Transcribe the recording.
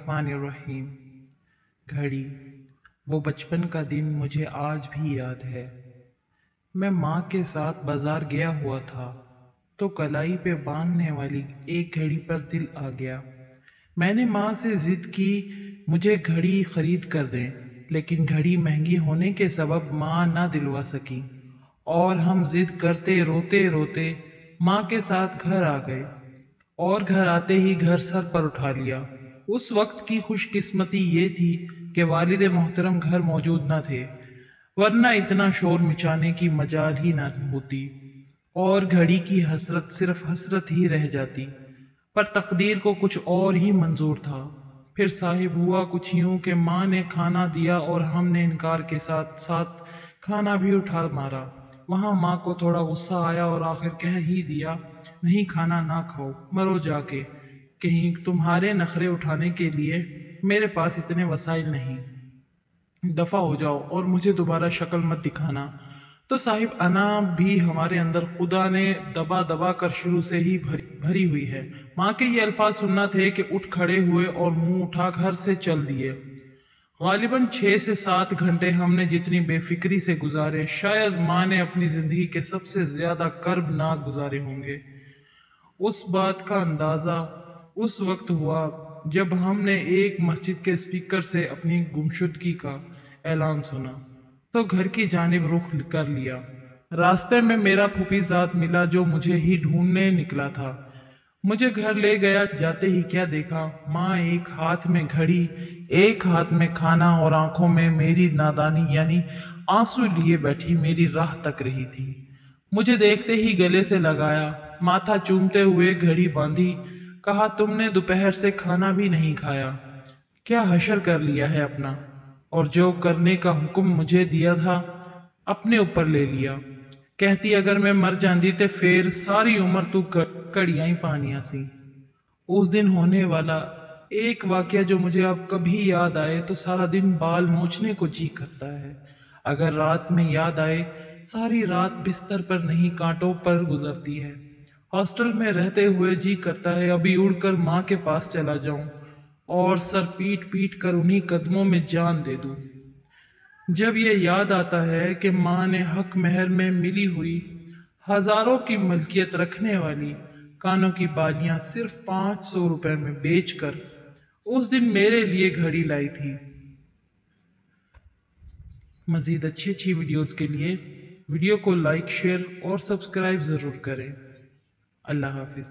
बिस्मिल्लाहिर्रहमानिर्रहीम। घड़ी, वो बचपन का दिन मुझे आज भी याद है। मैं माँ के साथ बाजार गया हुआ था तो कलाई पे बांधने वाली एक घड़ी पर दिल आ गया। मैंने माँ से जिद की मुझे घड़ी खरीद कर दें, लेकिन घड़ी महंगी होने के सबब माँ ना दिलवा सकी और हम जिद करते रोते रोते माँ के साथ घर आ गए और घर आते ही घर सर पर उठा लिया। उस वक्त की खुशकिस्मती ये थी कि वालिद मोहतरम घर मौजूद न थे, वरना इतना शोर मचाने की मजाल ही न होती और घड़ी की हसरत सिर्फ हसरत ही रह जाती। पर तकदीर को कुछ और ही मंजूर था। फिर साहिब हुआ कुछ यूं कि माँ ने खाना दिया और हमने इनकार के साथ साथ खाना भी उठा मारा। वहां माँ को थोड़ा गुस्सा आया और आखिर कह ही दिया, नहीं खाना ना खाओ, मरो जाके, कहीं तुम्हारे नखरे उठाने के लिए मेरे पास इतने वसाइल नहीं, दफा हो जाओ और मुझे दोबारा शक्ल मत दिखाना। तो साहिब अना भी हमारे अंदर खुदा ने दबा दबा कर शुरू से ही भरी हुई है। माँ के ये अल्फाज सुनना थे कि उठ खड़े हुए और मुंह उठा घर से चल दिए। गालिबन 6 से 7 घंटे हमने जितनी बेफिक्री से गुजारे, शायद माँ ने अपनी जिंदगी के सबसे ज्यादा कर्बनाक गुजारे होंगे। उस बात का अंदाजा उस वक्त हुआ जब हमने एक मस्जिद के स्पीकर से अपनी गुमशुदगी का ऐलान सुना तो घर की जानिब रुख कर लिया। रास्ते में मेरा फूफीजाद मिला जो मुझे ही ढूंढने निकला था। मुझे घर ले गया। जाते ही क्या देखा, माँ एक हाथ में घड़ी, एक हाथ में खाना और आंखों में मेरी नादानी यानी आंसू लिए बैठी मेरी राह तक रही थी। मुझे देखते ही गले से लगाया, माथा चूमते हुए घड़ी बांधी, कहा तुमने दोपहर से खाना भी नहीं खाया, क्या हशर कर लिया है अपना, और जो करने का हुक्म मुझे दिया था अपने ऊपर ले लिया। कहती अगर मैं मर जाती ते फिर सारी उम्र तू कड़ियां ही पानिया सी। उस दिन होने वाला एक वाकया जो मुझे अब कभी याद आए तो सारा दिन बाल नोचने को जी करता है। अगर रात में याद आए, सारी रात बिस्तर पर नहीं कांटों पर गुजरती है। हॉस्टल में रहते हुए जी करता है अभी उड़कर माँ के पास चला जाऊं और सर पीट पीट कर उन्हीं कदमों में जान दे दूं। जब ये याद आता है कि माँ ने हक महर में मिली हुई हजारों की मलकियत रखने वाली कानों की बालियां सिर्फ 500 रुपए में बेचकर उस दिन मेरे लिए घड़ी लाई थी। मजीद अच्छी वीडियोस के लिए वीडियो को लाइक, शेयर और सब्सक्राइब जरूर करें। अल्लाह हाफिज।